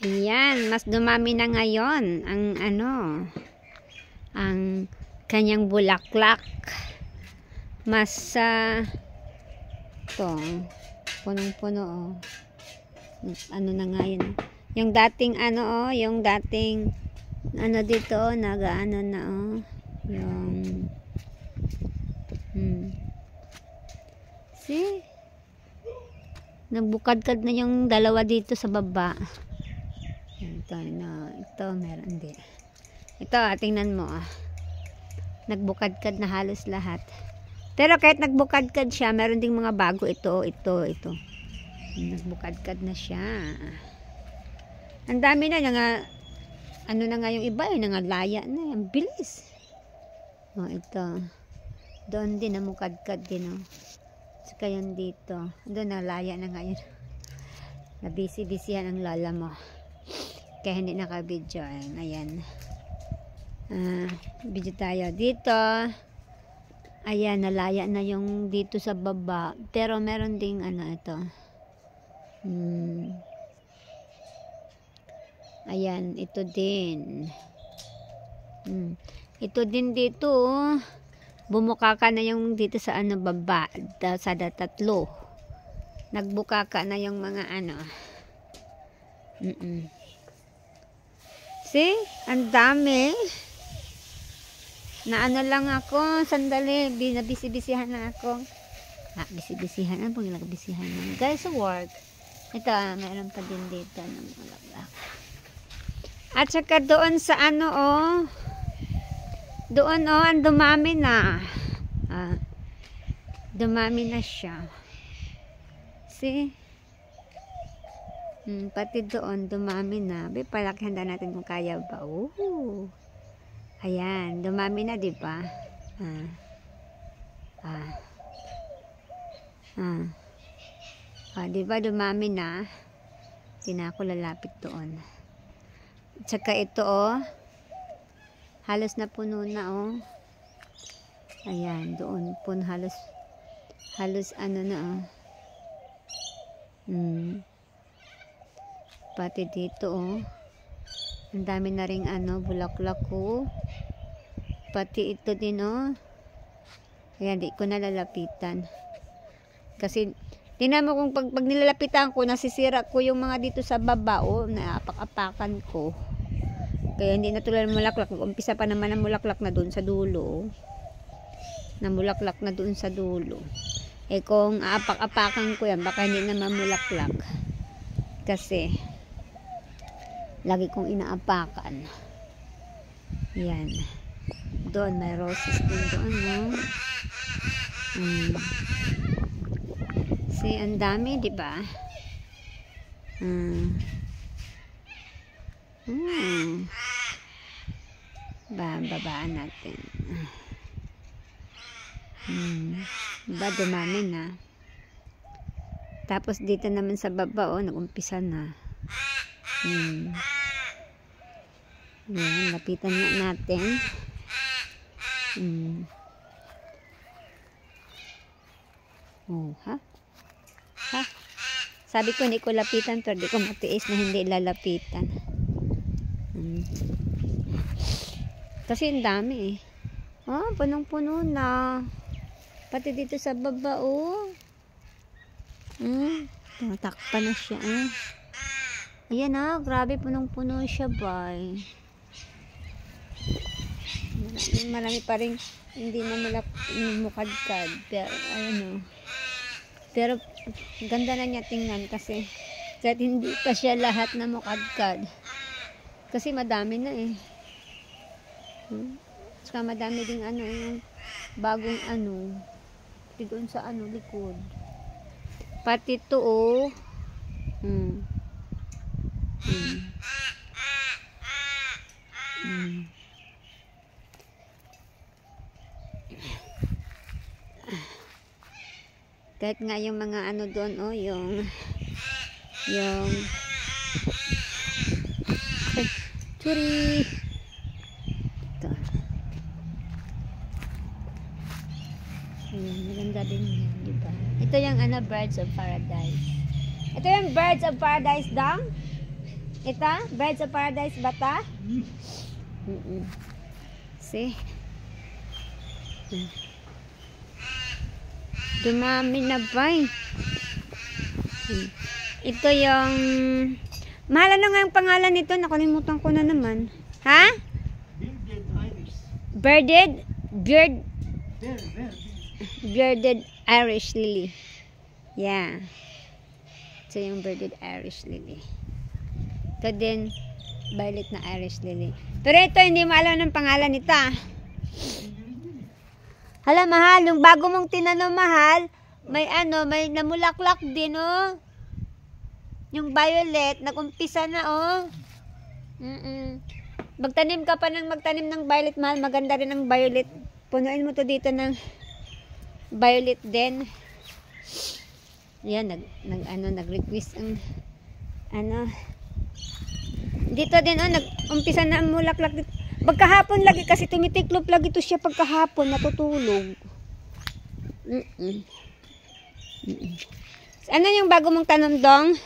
Ayan, mas dumami na ngayon ang ang kanyang bulaklak. Mas to, punong-puno oh. Ano na nga yun. Yung dating yung dating dito nagaano na oh. Yung see? Nagbukadkad na yung dalawa dito sa baba. Ito meron hindi. Ito, tingnan mo ah. Nagbukadkad na halos lahat. Pero kahit nagbukadkad siya, meron ding mga bago ito. Nagbukadkad na siya. Ang dami na nga, na nga yung iba, nangalaya na. Ang bilis. Oh, ito. Doon din, namukadkad din oh. Saka yun dito. Doon, nalaya na nga yun. Nabisi-bisihan ang lola mo. Kaya hindi naka-video. Ayan. Video tayo. Dito, ayan, nalaya na yung dito sa baba. Pero meron ding ito. Ayan, ito din. Ito din dito. Bumukaka na yung dito sa baba. Sa tatlo. Nagbukaka na yung mga See? Ang dami. Lang ako. Sandali. Nabisi-bisihan na ako. Bisi-bisihan. Ano pong ilagabisihan na? Guys, sa work. Ito, meron pa din dito ng bulaklak. At saka doon sa doon ang dumami na. Dumami na siya. See? Pati doon, dumami na. Palaki handa natin kung kaya ba. Ayan, dumami na, diba? Diba, dumami na. Hindi na ako lalapit doon. Tsaka ito, halos na puno na, Ayan, doon, halos na, Pati dito ang dami na ring bulaklak ko. Pati ito din Ayan, di ko nalalapitan. Kasi tingnan mo kung pag nilalapitan ko, nasisira ko yung mga dito sa baba naapak-apakan ko. Kaya hindi na tulad ng bulaklak. Umpisa pa naman ang bulaklak na doon sa dulo. Namulaklak na doon sa dulo. Kung aapak-apakan ko yan, baka hindi na mamulaklak. Kasi lagi kong inaapakan. Yan. Doon may roses din doon, See, ang dami, di ba? Babaan natin. Diba, dumami na. Tapos dito naman sa baba, nag-umpisa na. Yan, lapitan na natin. Sabi ko hindi ko lapitan, pero di ko matiis na hindi lalapitan. Kasi ang dami punong-puno na. Pati dito sa baba, takpan na siya, Ayan grabe, punong-puno siya, bay. Marami pa rin hindi na mukadkad. Pero, pero, ganda na niya tingnan kasi kahit hindi pa siya lahat na mukadkad. Kasi madami na Saka madami ding yung bagong doon sa likod. Pati ito, kahit nga yung mga doon, yung churi. Ito. Ayan, maganda din yan, diba? Ito yung birds of paradise. Ito yung birds of paradise dang. Ito? Birds of Paradise ba ta? See? Dumami na ba eh. Ito yung... Mahal ano nga ang pangalan nito? Nakalimutan ko na naman. Ha? Bearded Irish lily. Yeah. Ito yung bearded Irish lily. Ito din, violet na Irish lily. Pero ito, hindi mo alam ng pangalan nito. Hala, mahal. Yung bago mong tinanom, mahal, may may namulaklak din, oh. Yung violet, nag-umpisa na, oh. Magtanim ka pa ng magtanim ng violet, mahal. Maganda rin ang violet. Punuin mo to dito ng violet din. Yan, nag-request ang dito din, oh, nag-umpisa na ang mulaklak dito. Pagkahapon lagi kasi tumitiklop lagi to siya pagkahapon, natutulog. Ano yung bago mong tanom, Dong?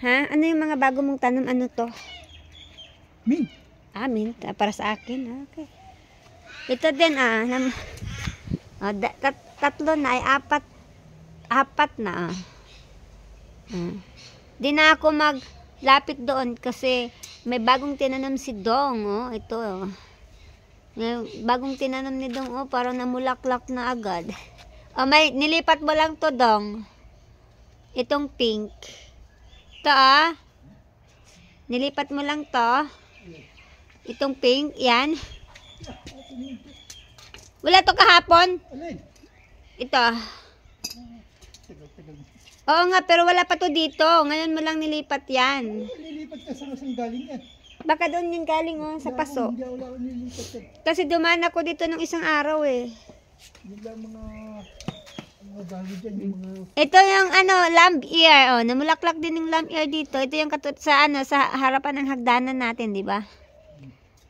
Ha? Ano yung mga bago mong tanom? Ano to? Mint. Mint. Para sa akin. Okay. Ito din, tatlo na ay apat na. Di na ako maglapit doon kasi may bagong tinanom si Dong, oh. Ito, oh. May bagong tinanom ni Dong, oh. Parang namulaklak na agad. Oh, may nilipat mo lang to, Dong. Itong pink. Ito, ah. Nilipat mo lang to. Itong pink, yan. Wala to kahapon. Ito. Oo nga, pero wala pa to dito. Ngayon mo lang nilipat yan. Nilipat ka sa kasang galing yan. Baka doon yung galing, oh, sa paso. Wala ko nilipat yan. Kasi dumaan ako dito nung isang araw, eh. Yung lang mga bago dyan, yung mga... Ito yung lamb ear, oh. Namulaklak din yung lamb ear dito. Ito yung sa harapan ng hagdanan natin, di ba?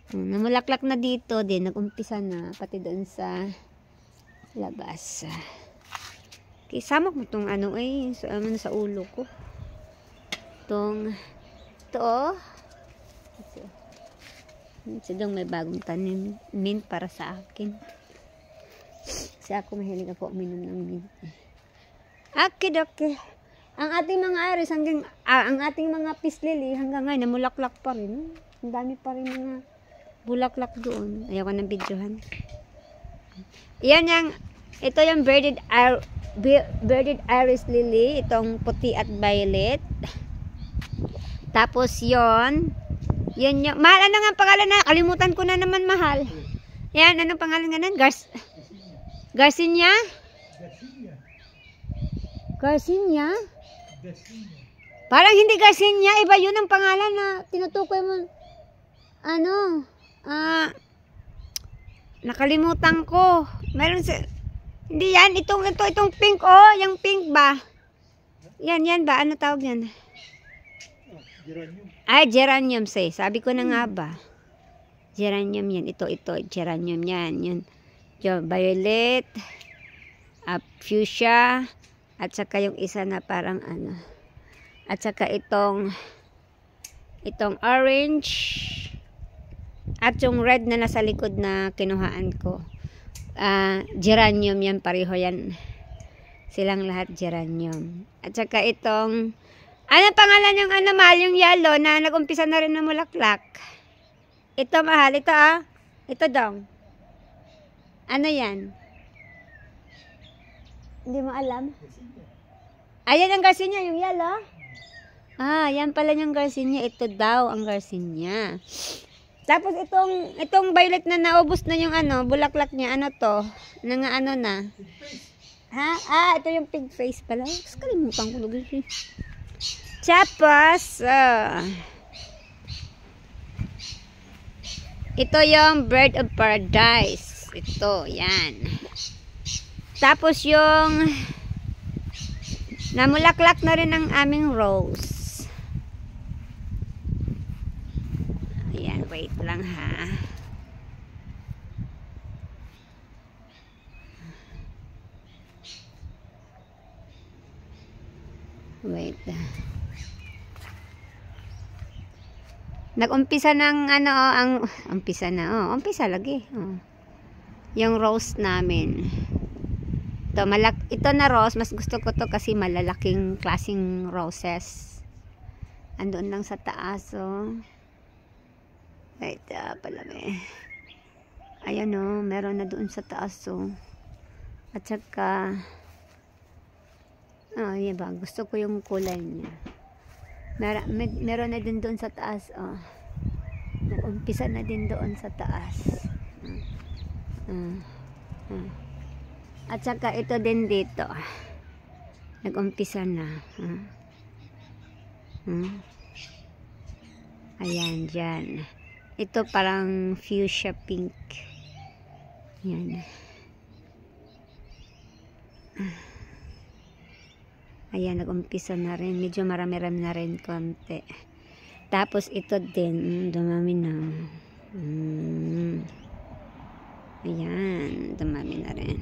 Namulaklak na dito din. Nag-umpisa na, pati doon sa labas. Isama mo itong sa ulo ko. Ito, oh. Sidong may bagong tanim. Mint para sa akin. Kasi ako mahilig ako uminom ng mint. Okay. Ang ating mga iris ang ating mga peace lily hanggang ngayon namulaklak pa rin. Ang dami pa rin mga bulaklak doon. Ayoko ng videohan. Ito yung bearded iris lily, itong puti at violet. Tapos yon yung mahal, ano nga pangalan na? Kalimutan ko na naman, mahal. Yan, anong pangalan nga nun? Garcinia? Garcinia? Parang hindi Garcinia, iba yun ang pangalan na tinutukoy mo. Nakalimutan ko. Meron hindi yan, itong pink, oh, yung pink ba? Yan ba? Ano tawag yan? Geranium. Ay, geranium, say. Sabi ko na nga ba? Geranium yan. Ito, geranium yan. Yung violet, fuchsia, at saka yung isa na parang at saka itong orange, at yung red na nasa likod na kinuhaan ko. Geranium yan, pareho yan. Silang lahat geranium. At saka itong, ano pangalan yung mahal, yung yellow na nag-umpisa na rin na mulaklak. Ito, mahal. Ito, Ito, Dong. Ano yan? Hindi mo alam? Ayan ang Garcinia, yung yellow. Yan pala yung Garcinia. Ito daw ang Garcinia. Tapos itong violet na naubos na yung bulaklak niya, to? Na. Ha? Ito yung pig face pala. Kalimutan ko lugar. Tapos, ito yung bird of paradise. Ito, yan. Tapos yung namulaklak na rin ang aming rose. Ayan, wait lang ha. Wait. Nag-umpisa ng ano, umpisa na. Umpisa lagi. Yung rose namin. Ito na rose, mas gusto ko to kasi malalaking klaseng roses. Andoon lang sa taas, Ay, pala Ayan, meron na doon sa taas, At saka, yan ba, gusto ko yung kulay niya. Meron na din doon sa taas, Nag-umpisa na din doon sa taas. At saka ito din dito. Nag-umpisa na. Ayan, dyan. Ito parang fuchsia pink. Yan. Ayan, nag-umpisa na rin. Medyo marami-rami na rin konti. Tapos ito din, dumami na. Ayan, dumami na rin.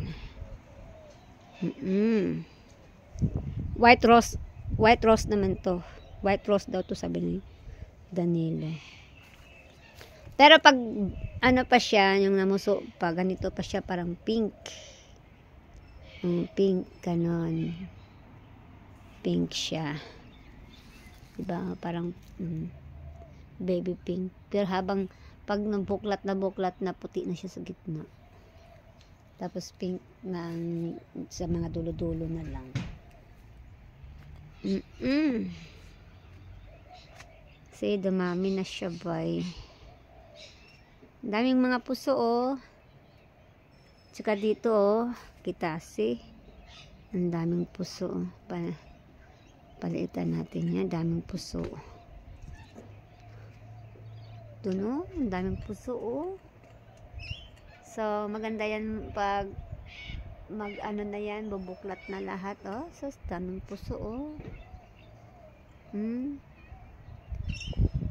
White rose naman to. White rose daw to, sabi ni Danilo. Pero pag ano pa siya, yung namuso pa, ganito pa siya, parang pink. Pink, ganon. Pink siya. Diba? Parang baby pink. Pero habang pag nabuklat na puti na siya sa gitna. Tapos pink na sa mga dulo-dulo na lang. Kasi dumami na siya, bay. Daming mga puso, Tsaka dito, kitasi. Ang daming puso, Palitan natin yan. Daming puso. Doon, ang daming puso, So, maganda yan pag mag-ano na yan, bubuklat na lahat, So, daming puso,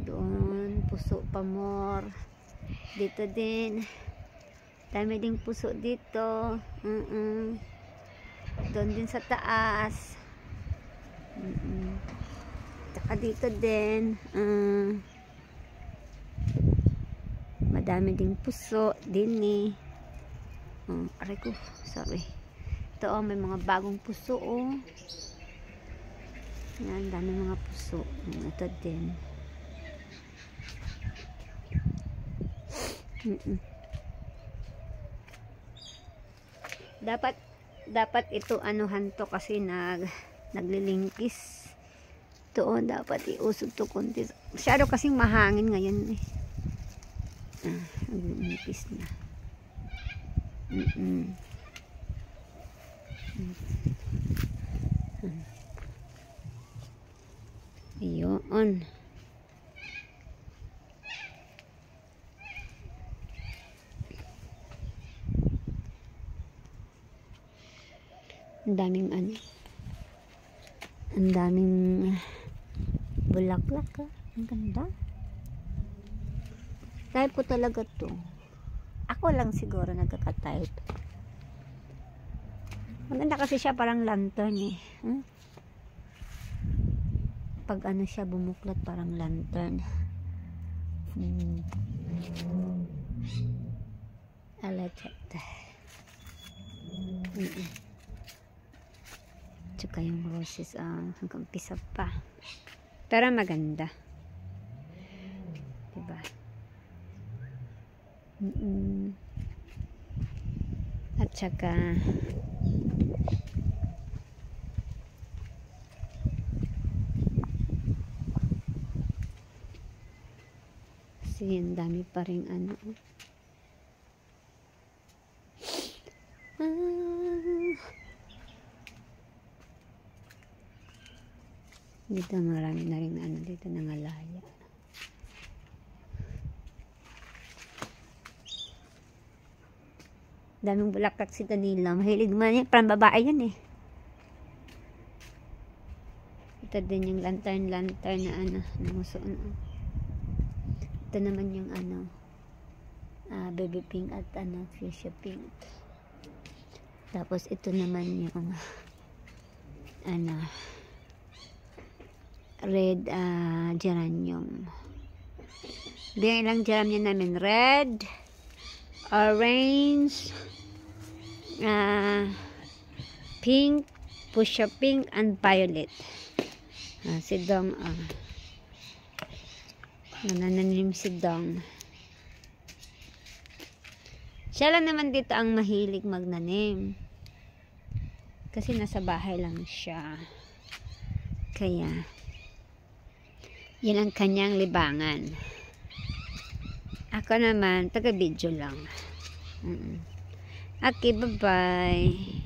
Doon, puso pa more. Dito din. Dami ding puso dito. Doon din sa taas. Tsaka dito din. Madami ding puso din aray ko, sorry. Ito, may mga bagong puso, Yan, dami mga puso. Ito din. Dapat ito anuhan to kasi naglilingkis. Ito, dapat iusog to konti. Masyado kasing mahangin ngayon, naglilingkis na. Iyon. Ang daming bulaklak, ang ganda. Type ko talaga to. Ako lang siguro nagkaka-type. Maganda kasi siya, parang lantern, Pag ano siya bumuklat, parang lantern. I like it. Tsaka yung roses, hanggang pisa pa. Pero maganda. Diba? At tsaka kasi ang dami pa rin dito marami na rin dito nangalaya. Daming bulaklak si Danilo. Mahilig man yan. Parang babae yan Ito din yung lantern na namusuon. Ito naman yung baby pink at fuchsia pink. Tapos ito naman yung red geranium. Yan ilang geranium namin. Red, orange, pink, fuchsia pink, and violet. Si Dong, nanananim si Dong. Siya lang naman dito ang mahilig magnanim. Kasi nasa bahay lang siya. Kaya, yan ang kanyang libangan. Ako naman, taga-video lang. Okay, bye-bye.